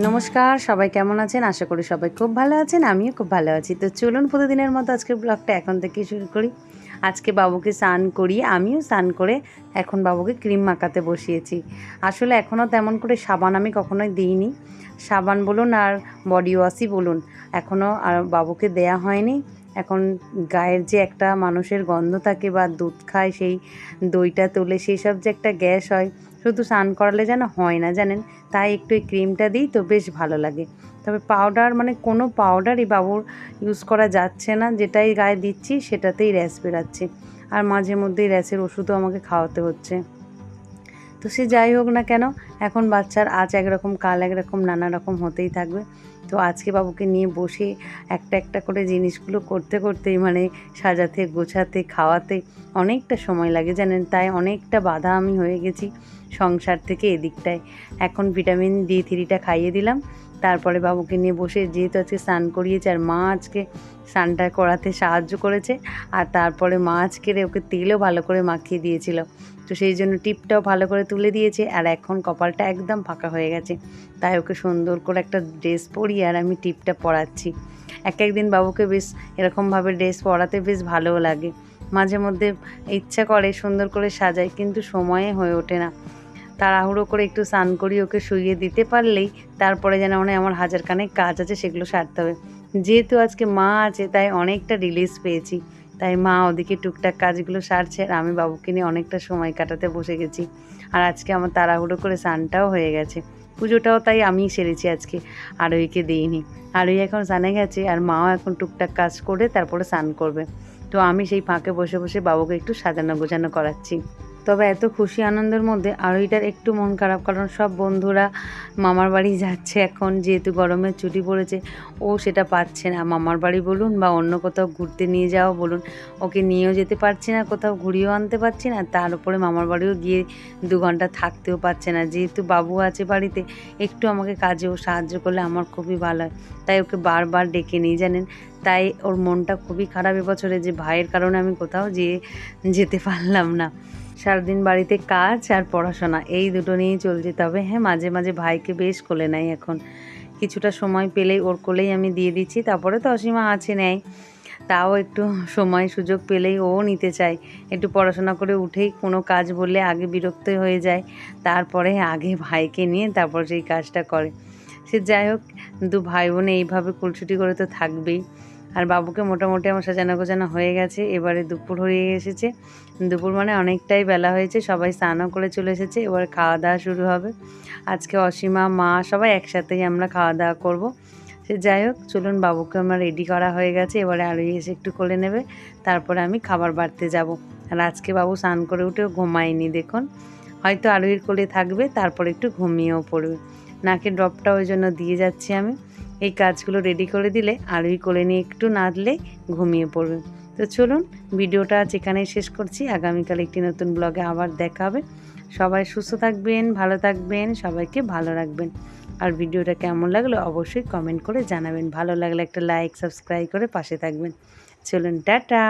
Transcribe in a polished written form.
নমস্কার, সবাই কেমন আছেন? আশা করি সবাই খুব ভালো আছেন। আমিও খুব ভালো আছি। তো চলুন প্রতিদিনের মতো আজকের ব্লগটা এখন থেকেই শুরু করি। আজকে বাবুকে স্নান করিয়ে আমিও স্নান করে এখন বাবুকে ক্রিম মাখাতে বসিয়েছি। আসলে এখনও তেমন করে সাবান আমি কখনোই দিইনি। সাবান বলুন আর বডি ওয়াশই বলুন, এখনও আর বাবুকে দেয়া হয়নি। এখন গায়ের যে একটা মানুষের গন্ধ থাকে বা দুধ খায়, সেই দইটা তোলে, সেসব যে একটা গ্যাস হয়, শুধু স্নান করালে যেন হয় না জানেন। তাই একটু এই ক্রিমটা দিই তো বেশ ভালো লাগে। তবে পাউডার মানে কোনো পাউডারই বাবুর ইউজ করা যাচ্ছে না, যেটাই গায়ে দিচ্ছি সেটাতেই র্যাশ বেরাচ্ছে। আর মাঝে মধ্যেই র্যাশের ওষুধও আমাকে খাওয়াতে হচ্ছে। তো সে যাই হোক না কেন, এখন বাচ্চার আজ একরকম কাল একরকম নানা রকম হতেই থাকবে। তো আজকে বাবুকে নিয়ে বসে একটা একটা করে জিনিসগুলো করতে করতেই মানে সাজাতে গোছাতে খাওয়াতে অনেকটা সময় লাগে জানেন। তাই অনেকটা বাধা আমি হয়ে গেছি সংসার থেকে এদিকটায়। এখন ভিটামিন D3টা খাইয়ে দিলাম, তারপরে বাবুকে নিয়ে বসে, যেহেতু আজকে স্নান করিয়েছে আর মা আজকে স্নানটা করাতে সাহায্য করেছে, আর তারপরে মা আজকে ওকে তেলও ভালো করে মাখিয়ে দিয়েছিল। তো সেই জন্য টিপটাও ভালো করে তুলে দিয়েছে, আর এখন কপালটা একদম ফাঁকা হয়ে গেছে। তাই ওকে সুন্দর করে একটা ড্রেস পরিয়ে আর আমি টিপটা পরাচ্ছি। এক একদিন বাবুকে বেশ এরকমভাবে ড্রেস পরাতে বেশ ভালোও লাগে। মাঝে মধ্যে ইচ্ছা করে সুন্দর করে সাজাই, কিন্তু সময়ে হয়ে ওঠে না। তাড়াহুড়ো করে একটু স্নান করিয়ে ওকে শুইয়ে দিতে পারলেই তারপরে যেন মনে হয় আমার হাজার খানেক কাজ আছে, সেগুলো সারতে হবে। যেহেতু আজকে মা আছে তাই অনেকটা রিলিজ পেয়েছি। তাই মা ওদিকে টুকটাক কাজগুলো সারছে আর আমি বাবুকে নিয়ে অনেকটা সময় কাটাতে বসে গেছি। আর আজকে আমার তাড়াহুড়ো করে স্নানটাও হয়ে গেছে। পুজোটাও তাই আমিই সেরেছি আজকে, আরোহীকে দিইনি। আরোহী এখন স্নানে গেছে আর মাও এখন টুকটাক কাজ করে তারপরে স্নান করবে। তো আমি সেই ফাঁকে বসে বসে বাবুকে একটু সাজানো গোছানো করাচ্ছি। তবে এত খুশি আনন্দের মধ্যে আরোহীটার একটু মন খারাপ, কারণ সব বন্ধুরা মামার বাড়ি যাচ্ছে এখন, যেহেতু গরমের ছুটি পড়েছে। ও সেটা পাচ্ছে না, মামার বাড়ি বলুন বা অন্য কোথাও ঘুরতে নিয়ে যাওয়া বলুন, ওকে নিয়েও যেতে পারছি না, কোথাও ঘুরিয়েও আনতে পারছি না। তার উপরে মামার বাড়িও গিয়ে 2 ঘন্টা থাকতেও পারছে না। যেহেতু বাবু আছে বাড়িতে, একটু আমাকে কাজেও সাহায্য করলে আমার খুবই ভালো হয়। তাই ওকে বারবার ডেকে নিয়ে জানেন। তাই ওর মনটা খুবই খারাপ এবছরে যে ভাইয়ের কারণে আমি কোথাও যেতে পারলাম না। সারাদিন বাড়িতে কাজ আর পড়াশোনা, এই দুটো নিয়েই চলছে। তবে হ্যাঁ, মাঝে মাঝে ভাইকে বেশ কোলে নেয় এখন। কিছুটা সময় পেলেই ওর কোলেই আমি দিয়ে দিচ্ছি। তারপরে তো অসীমা আছে, নেয়। তাও একটু সময় সুযোগ পেলেই ও নিতে চায়। একটু পড়াশোনা করে উঠেই কোনো কাজ বললে আগে বিরক্ত হয়ে যায়। তারপরে আগে ভাইকে নিয়ে তারপর সেই কাজটা করে। সে যাই হোক, 2 ভাই বোন এইভাবে কুলছুটি করে তো থাকবেই। আর বাবুকে মোটামুটি আমার সাজানো গোছানো হয়ে গেছে। এবারে দুপুর হয়ে এসেছে। দুপুর মানে অনেকটাই বেলা হয়েছে। সবাই স্নানও করে চলে এসেছে। এবার খাওয়া দাওয়া শুরু হবে। আজকে অসীমা, মা সবাই একসাথেই আমরা খাওয়া দাওয়া করব। সে যাই হোক, চলুন, বাবুকে আমার রেডি করা হয়ে গেছে। এবারে আরোহী এসে একটু কোলে নেবে। তারপরে আমি খাবার বাড়তে যাব। আর আজকে বাবু স্নান করে উঠেও ঘুমায়নি দেখুন। হয়তো আরোহীর কোলে থাকবে, তারপরে একটু ঘুমিয়েও পড়বে। নাকে ড্রপটা ওই জন্য দিয়ে যাচ্ছি আমি। এই কাজগুলো রেডি করে দিলে আরোহী কোলে নিয়ে একটু নাড়লে ঘুমিয়ে পড়বে। তো চলুন, ভিডিওটা আজ এখানেই শেষ করছি। আগামীকাল একটি নতুন ব্লগে আবার দেখা হবে। সবাই সুস্থ থাকবেন, ভালো থাকবেন, সবাইকে ভালো রাখবেন। আর ভিডিওটা কেমন লাগলো অবশ্যই কমেন্ট করে জানাবেন। ভালো লাগলে একটা লাইক, সাবস্ক্রাইব করে পাশে থাকবেন। চলুন, টাটা।